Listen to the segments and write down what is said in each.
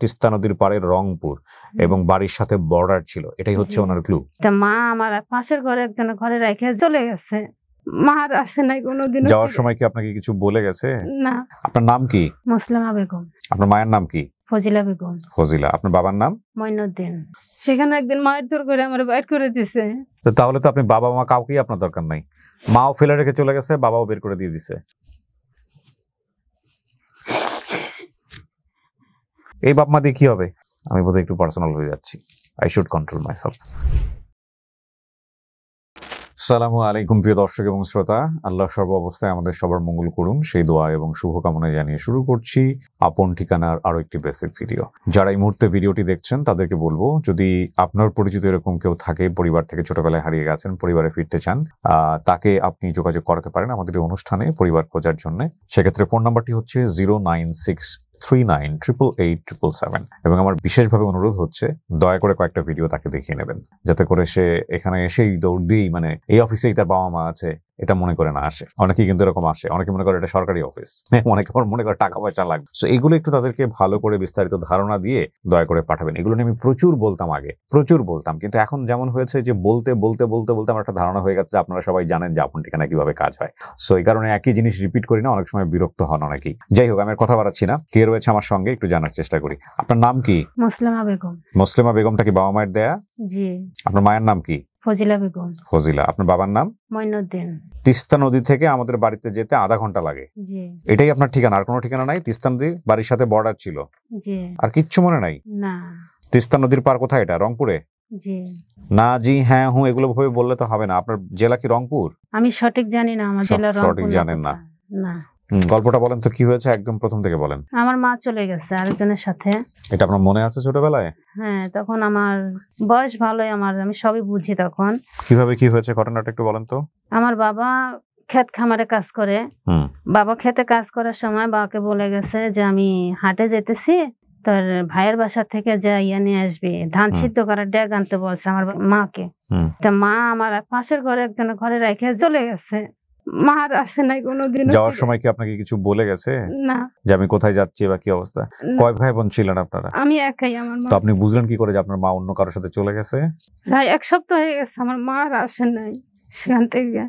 তিস্তা নদীর পাড়ে রংপুর এবং বাড়ির সাথে বর্ডার ছিল, এটাই হচ্ছে ওনার ক্লু। মা আমার পাশের ঘরে একজন ঘরে রেখে চলে গেছে, মা আর আসে নাই কোনোদিন। যাওয়ার সময় কি আপনাকে কিছু বলে গেছে? না। আপনার নাম কি? মুসলিমা বেগম। আপনার মায়ের নাম কি? ফজিলা বেগম। ফজিলা। আপনার বাবার নাম? মঈনুদ্দিন। সেখানে একদিন মায়ের দর করে আমার বাইর করে দিছে। তাহলে তো আপনি বাবা মা কাউকেই আপনার দরকার নাই, মাও ফেলে রেখে চলে গেছে, বাবাও বের করে দিয়ে দিছে। এই বাপ মা দিয়ে কি হবে? আমি বোধহয় একটু পার্সোনাল হয়ে যাচ্ছি। I should control myself. আসসালামু আলাইকুম প্রিয় দর্শক এবং শ্রোতা, আল্লাহ সর্ব অবস্থায় আমাদের সবার মঙ্গল করুন সেই দোয়া এবং শুভকামনা জানিয়ে শুরু করছি আপন ঠিকানার আরো একটি বেসিক ভিডিও। যারা এই মুহূর্তে ভিডিওটি দেখছেন তাদেরকে বলবো, যদি আপনার পরিচিত এরকম কেউ থাকে, পরিবার থেকে ছোটবেলায় হারিয়ে গেছেন, পরিবারে ফিরতে চান, তাকে আপনি যোগাযোগ করাতে পারেন আমাদের এই অনুষ্ঠানে পরিবার খোঁজার জন্য। সেক্ষেত্রে ফোন নাম্বারটি হচ্ছে 09639888777 এবং আমার বিশেষভাবে অনুরোধ হচ্ছে দয়া করে কয়েকটা ভিডিও তাকে দেখিয়ে নেবেন, যাতে করে সে এখানে এসেই দৌড় দিয়েই এই অফিসেই তার বাবা মা আছে এটা মনে করে না আসে। অনেকেই কিন্তু এরকম আসে, অনেকে মনে করে এটা সরকারি অফিস, অনেকে মনে করে টাকা পয়সা লাগবে। সো এগুলো একটু তাদেরকে ভালো করে বিস্তারিত ধারণা দিয়ে দয়া করে পাঠাবেন। এগুলো নিয়ে আমি প্রচুর বলতাম, আগে প্রচুর বলতাম, কিন্তু এখন যেমন হয়েছে যে বলতে বলতে বলতে বলতে আমার একটা ধারণা হয়ে গেছে, আপনারা সবাই জানেন যে আপন ঠিকানা কিভাবে কাজ হয়। সো এই কারণে একই জিনিস রিপিট করি না, অনেক সময় বিরক্ত হন অনেকেই। যাই হোক, আমি কথা বাড়াচ্ছি না, কে রয়েছে আমার সঙ্গে একটু জানার চেষ্টা করি। আপনার নাম কি? মুসলিমা বেগম। মুসলিমা বেগমটা কি বাবা মায়ের দেয়া? জি। আপনার মায়ের নাম কি? ফজিলা বেগম। ফজিলা। আপনার বাবার নাম? মঈনুদ্দিন। তিস্তা নদী থেকে আমাদের বাড়িতে যেতে আধা ঘন্টা লাগে। জি। এটাই আপনার ঠিকানা, আর কোনো ঠিকানা নাই? তিস্তা নদী বাড়ির সাথে বর্ডার ছিল? জি। আর কিচ্ছু মনে নাই? না। তিস্তা নদীর পার কোথায় এটা? রংপুরে? জি। না জি হ্যাঁ হুঁ এগুলো ভাবে বললে তো হবে না। আপনার জেলা কি রংপুর? আমি সঠিক জানি না, আমার জেলা রংপুর। সঠিক জানেন না? না। গল্পটা বলেন তো, কি হয়েছে একদম প্রথম থেকে বলেন। আমার মা চলে গেছে আরেকজনের সাথে। এটা আপনার মনে আছে ছোটবেলায়? হ্যাঁ, তখন আমার বয়স ভালোই, আমি সবই বুঝি তখন। কিভাবে কি হয়েছে ঘটনাটা একটু বলেন তো। আমার বাবা ক্ষেত খামারে কাজ করে। বাবা ক্ষেতে কাজ করার সময় বাবাকে বলে গেছে যে আমি হাটে যেতেছি, তোর ভাইয়ের বাসা থেকে যা নিয়ে আসবি, ধান সিদ্ধ করার ড্যাগ আনতে বলছে আমার মাকে। তা মা আমার পাশের ঘরে একজন ঘরে রেখে চলে গেছে, মা আর আসে নাই কোনোদিন। যাওয়ার সময় কি আপনাকে কিছু বলে গেছে? না। যে আমি কোথায় যাচ্ছি বা কি অবস্থা? কয় ভাই বোন ছিলেন আপনারা? আমি একাই। আমার মা। তো আপনি বুঝলেন কি করে যে আপনার মা অন্য কারোর সাথে চলে গেছে? প্রায় এক সপ্তাহ হয়ে গেছে, আমার মা আর আসে নাই সেখান থেকে।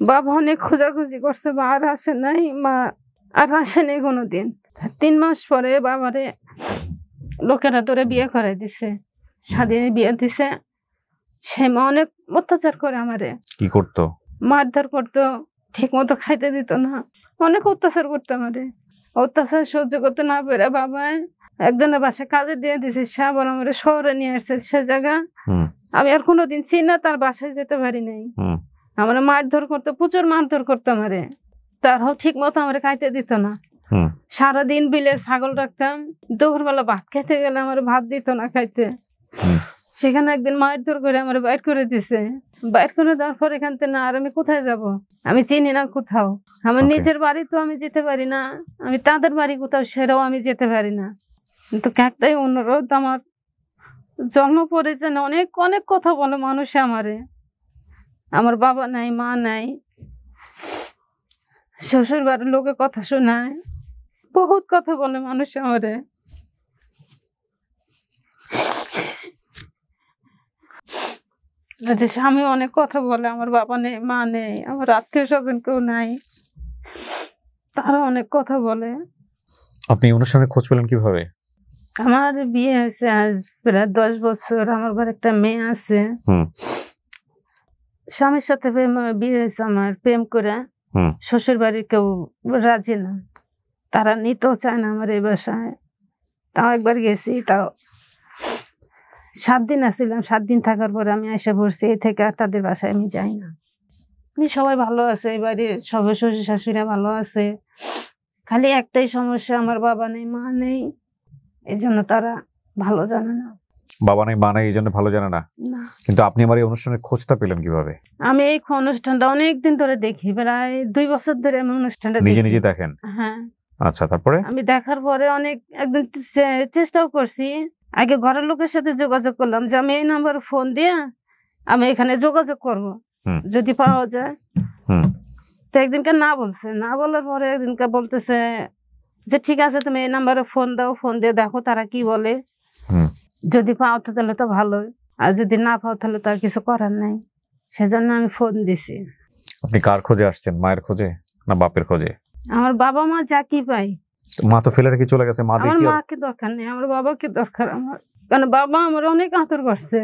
বাবা অনেক খোঁজাখুঁজি করছে, মা আর আসে নাই, মা আর আসে নাই কোনোদিন। 3 মাস পরে বাবারে লোকেরা ধরে বিয়ে করে দিছে, স্বাধীন বিয়ে দিছে। সে মা অনেক অত্যাচার করে আমারে। কি করতো? মারধর করতো, ঠিক মতো খাইতে দিত না, অনেক অত্যাচার করতো আমারে। অত্যাচার সহ্য করতে না পেরে বাবাই একজনের বাসায় কাজে দিয়ে দিছে, সে আবার আমার শহরে নিয়ে আসছে। সে জায়গা আমি আর কোনোদিন চিনি না, তার বাসায় যেতে পারি নাই। আমার মারধর করতো, প্রচুর মারধর করতো আমারে। তারও ঠিক মতো আমার খাইতে দিত না। সারাদিন বিলে ছাগল রাখতাম, দুপুরবেলা ভাত খেতে গেলে আমার ভাত দিত না খাইতে। সেখানে একদিন মারধর করে আমার বাইর করে দিছে। বাইর করে দেওয়ার পর এখান থেকে না আর আমি কোথায় যাব? আমি চিনি না কোথাও। আমার নিজের বাড়ি তো আমি যেতে পারি না, আমি তাদের বাড়ি কোথাও সেটাও আমি যেতে পারি না। কিন্তু একটাই অনুরোধ, আমার জন্ম পড়েছে না, অনেক অনেক কথা বলে মানুষে আমারে। আমার বাবা নাই, মা নাই, শ্বশুর বাড়ির লোকে কথা শোনায়, বহুত কথা বলে মানুষ আমারে। স্বামী অনেক কথা বলে, আমার বাবা নেই, মা নেই, আমার আত্মীয় স্বজন কেউ নাই, তারা অনেক কথা বলে। আপনি অনুষ্ঠানের খোঁজ পেলেন কিভাবে? আমার বিয়ে হয়েছে আজ প্রায় 10 বছর। আমার ঘরে একটা মেয়ে আছে। স্বামীর সাথে বিয়ে হয়েছে আমার, প্রেম করে। শ্বশুর বাড়ির কেউ রাজি না, তারা নিতেও চায় না আমার এই বাসায়। তাও একবার গেছি, তাও 7 দিন আসছিলাম। 7 দিন থাকার পরে আমি এসে পড়ছি, এই থেকে আর তাদের বাসায় আমি যাই না। সবাই ভালো আছে, এই বাড়ির সবাই শ্বশুর শাশুড়িরা ভালো আছে। খালি একটাই সমস্যা, আমার বাবা নেই, মা নেই, এই জন্য তারা ভালো জানে না। বাবা নেই, মা নেই, এই জন্য ভালো জানে না। কিন্তু আপনি আমার এই অনুষ্ঠানের খোঁজটা পেলেন কিভাবে? আমি এই অনুষ্ঠানটা অনেকদিন ধরে দেখি, প্রায় 2 বছর ধরে আমি অনুষ্ঠানটা নিজে নিজে দেখেন? হ্যাঁ। আচ্ছা, তারপরে? আমি দেখার পরে অনেক একদিন চেষ্টাও করছি। আগে ঘরের লোকের সাথে যোগাযোগ করলাম যে আমি এই নাম্বারে ফোন দিয়ে আমি এখানে যোগাযোগ করব, যদি পাওয়া যায়। তো একদিনকে না বলছে, না বলার পরে একদিনকে বলতেছে যে ঠিক আছে তুমি এই নাম্বারে ফোন দাও, ফোন দিয়ে দেখো তারা কি বলে। হুম। যদি পাও তাহলে তো ভালোই, আর যদি না পাও তাহলে তো আর কিছু করার নাই। সেজন্য আমি ফোন দিছি। আপনি কার খোঁজে আসছেন, মায়ের খোঁজে না বাপের খোঁজে? আমার বাবা মা যা কি পাই। মা তো ফেলে রেখে চলে গেছে, মা আমার দেখি মাকে দরকার নেই, আমার বাবাকে দরকার আমার। কারণ বাবা আমার অনেক আদর করছে।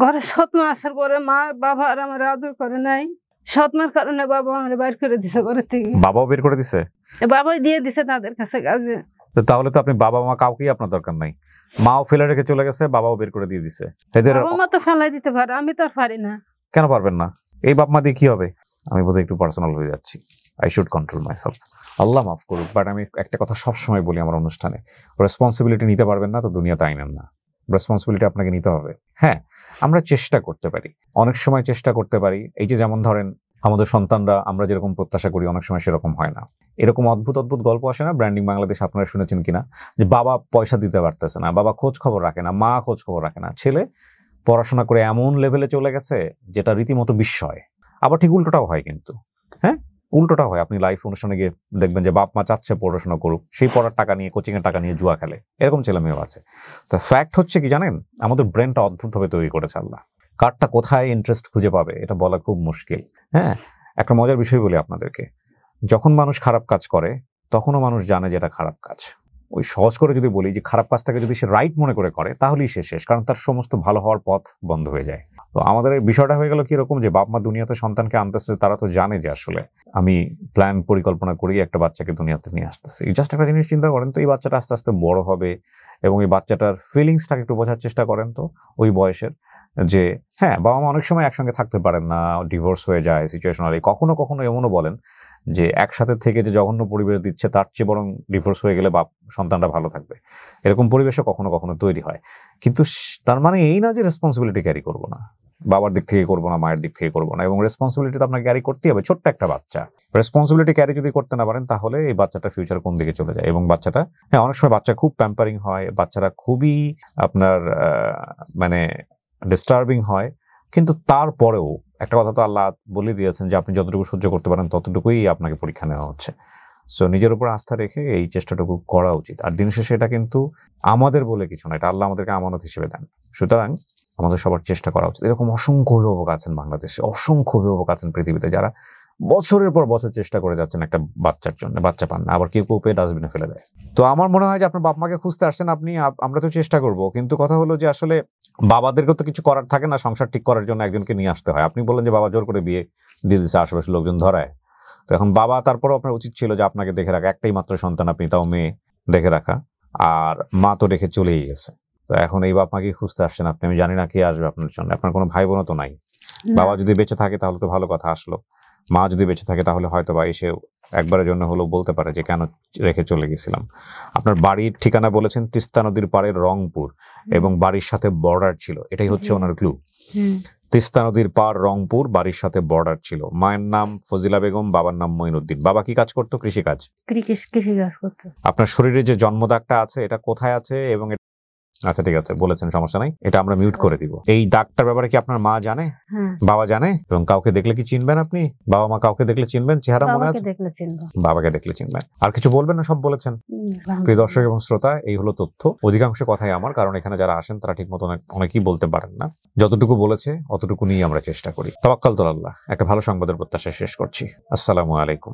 ঘরে সৎমা আসার পরে মা বাবা আর আমার আদর করে নাই। সৎমার কারণে বাবা আমার বাইর করে দিছে ঘরের থেকে। বাবাও বের করে দিছে? বাবাই দিয়ে দিছে তাদের কাছে কাজে। তো তাহলে তো আপনি বাবা মা কাউকেই আপনার দরকার নাই, মাও ফেলে রেখে চলে গেছে, বাবাও বের করে দিয়ে দিছে। এদের বাবা মা তো ফেলাই দিতে পারে, আমি তো আর পারি না। কেন পারবেন না? এই বাপ মা দিয়ে কি হবে? আমি বোধহয় একটু পার্সোনাল হয়ে যাচ্ছি, আই শুড কন্ট্রোল মাইসেলফ। আল্লাহ মাফ করুক, বাট আমি একটা কথা সবসময় বলি আমার অনুষ্ঠানে, রেসপন্সিবিলিটি নিতে পারবেন না তো দুনিয়াতে আইনেন না। রেসপন্সিবিলিটি আপনাকে নিতে হবে। হ্যাঁ, আমরা চেষ্টা করতে পারি, অনেক সময় চেষ্টা করতে পারি। এই যে যেমন ধরেন আমাদের সন্তানরা আমরা যেরকম প্রত্যাশা করি অনেক সময় সেরকম হয় না। এরকম অদ্ভুত অদ্ভুত গল্প আসে না ব্র্যান্ডিং বাংলাদেশ, আপনারা শুনেছেন কিনা, যে বাবা পয়সা দিতে পারতেছে না, বাবা খোঁজ খবর রাখে না, মা খোঁজ খবর রাখে না, ছেলে পড়াশোনা করে এমন লেভেলে চলে গেছে যেটা রীতিমতো বিস্ময়। আবার ঠিক উল্টোটাও হয়, কিন্তু হ্যাঁ উল্টোটা হয়। আপনি লাইভ অনুষ্ঠানে গিয়ে দেখবেন যে বাপ মা চাচ্ছে পড়াশোনা করুক, সেই পড়ার টাকা নিয়ে কোচিং এর টাকা নিয়ে জুয়া খেলে, এরকম ছেলে মেয়েও আছে। তো ফ্যাক্ট হচ্ছে কি জানেন, আমাদের ব্রেনটা অদ্ভুতভাবে তৈরি করেছে আল্লাহ। কারটা কোথায় ইন্টারেস্ট খুঁজে পাবে এটা বলা খুব মুশকিল। হ্যাঁ, একটা মজার বিষয় বলি আপনাদেরকে, যখন মানুষ খারাপ কাজ করে তখনও মানুষ জানে যে এটা খারাপ কাজ। ওই সহজ করে যদি বলি যে খারাপ কাজটাকে যদি সে রাইট মনে করে তাহলেই সে শেষ, কারণ তার সমস্ত ভালো হওয়ার পথ বন্ধ হয়ে যায়। তো আমাদের এই বিষয়টা হয়ে গেল কিরকম, যে বাপ মা দুনিয়াতে সন্তানকে আনতেছে, তারা তো জানে যে আসলে আমি প্ল্যান পরিকল্পনা করি একটা বাচ্চাকে দুনিয়াতে নিয়ে আসতেছি। জাস্ট একটা জিনিস চিন্তা করেন তো, এই বাচ্চাটা আস্তে আস্তে বড় হবে এবং এই বাচ্চাটার ফিলিংসটাকে একটু বোঝার চেষ্টা করেন তো ওই বয়সের, যে হ্যাঁ বাবা মা অনেক সময় একসঙ্গে থাকতে পারেন না, ডিভোর্স হয়ে যায় সিচুয়েশনালি, কখনো কখনো এমনও বলেন যে একসাথে থেকে যে জঘন্য পরিবেশ দিচ্ছে তার চেয়ে বরং ডিভোর্স হয়ে গেলে সন্তানটা ভালো থাকবে, এরকম পরিবেশও কখনো কখনো তৈরি হয়। কিন্তু তার মানে এই না যে রেসপন্সিবিলিটি ক্যারি করবো না, বাবার দিক থেকে করবো না, মায়ের দিক থেকে করবো না, এবং রেসপন্সিবিলিটি তো আপনাকে ক্যারি করতেই হবে। ছোট্ট একটা বাচ্চা রেসপন্সিবিলিটি ক্যারি যদি করতে না পারেন তাহলে এই বাচ্চাটার ফিউচার কোন দিকে চলে যায়। এবং বাচ্চাটা, হ্যাঁ অনেক সময় বাচ্চা খুব প্যাম্পারিং হয়, বাচ্চারা খুবই আপনার মানে ডিস্টার্বিং হয়, কিন্তু তারপরেও একটা কথা তো আল্লাহ বলে দিয়েছেন যে আপনি যতটুকু সহ্য করতে পারেন ততটুকুই আপনাকে পরীক্ষা নেওয়া হচ্ছে। সো নিজের উপর আস্থা রেখে এই চেষ্টাটুকু করা উচিত। আর দিন শেষে এটা কিন্তু আমাদের বলে কিছু না, এটা আল্লাহ আমাদেরকে আমানত হিসেবে দেন। সুতরাং আমাদের সবার চেষ্টা করা উচিত। এরকম অসংখ্য অভিভাবক আছেন বাংলাদেশে, অসংখ্য অভিভাবক আছেন পৃথিবীতে, যারা বছরের পর বছর চেষ্টা করে যাচ্ছেন একটা বাচ্চার জন্য, বাচ্চা পান না, আবার কেউ কেউ পেয়ে ডাস্টবিনে ফেলে দেয়। তো আমার মনে হয় যে আপনার বাপ মাকে খুঁজতে আসছেন আপনি, আমরা তো চেষ্টা করব, কিন্তু কথা হলো যে আসলে বাবাদেরকেও তো কিছু করার থাকে না, সংসার ঠিক করার জন্য একজনকে নিয়ে আসতে হয়। আপনি বললেন যে বাবা জোর করে বিয়ে দিয়ে দিচ্ছে, আশেপাশের লোকজন ধরায়। তো এখন বাবা তারপরেও আপনার উচিত ছিল যে আপনাকে দেখে রাখা, একটাই মাত্র সন্তান আপনি, তাও মেয়ে, দেখে রাখা। আর মা তো রেখে চলেই গেছে, তো এখন এই বাপ মাকে খুঁজতে আসছেন আপনি। আমি জানি না কে আসবে আপনার জন্য, আপনার কোনো ভাই বোনও তো নাই। বাবা যদি বেঁচে থাকে তাহলে তো ভালো কথা আসলো, মা যদি বেঁচে থাকে তাহলে হয়তো বা এসে একবারের জন্য হলেও বলতে পারে যে কেন রেখে চলে গেছিলাম। আপনার বাড়ির ঠিকানা বলেছেন তিস্তা নদীর পাড়ের রংপুর, এবং বাড়ির সাথে বর্ডার ছিল, এটাই হচ্ছে ওনার ক্লু। তিস্তা নদীর পার, রংপুর, বাড়ির সাথে বর্ডার ছিল। মায়ের নাম ফজিলা বেগম, বাবার নাম মঈনুদ্দিন। বাবা কি কাজ করতো? কৃষিকাজ। কৃষিকাজ করতো। আপনার শরীরে যে জন্মদাগটা আছে এটা কোথায় আছে? এবং আচ্ছা ঠিক আছে বলেছেন, সমস্যা নাই, এটা আমরা মিউট করে দিব। এই দাগটার ব্যাপারে কি আপনার মা জানে? বাবা জানে? এবং কাউকে দেখলে কি চিনবেন আপনি? বাবা মা কাউকে দেখলে চিনবেন? চেহারা মনে আছে? বাবাকে দেখলে চিনবেন। আর কিছু বলবেন না? সব বলেছেন। প্রিয় দর্শক এবং শ্রোতা, এই হলো তথ্য। অধিকাংশ কথাই আমার, কারণ এখানে যারা আসেন তারা ঠিক মতো অনেকেই বলতে পারেন না। যতটুকু বলেছে অতটুকু নিয়ে আমরা চেষ্টা করি। তাওয়াক্কাল তো আল্লাহ। একটা ভালো সংবাদের প্রত্যাশা শেষ করছি। আসসালামু আলাইকুম।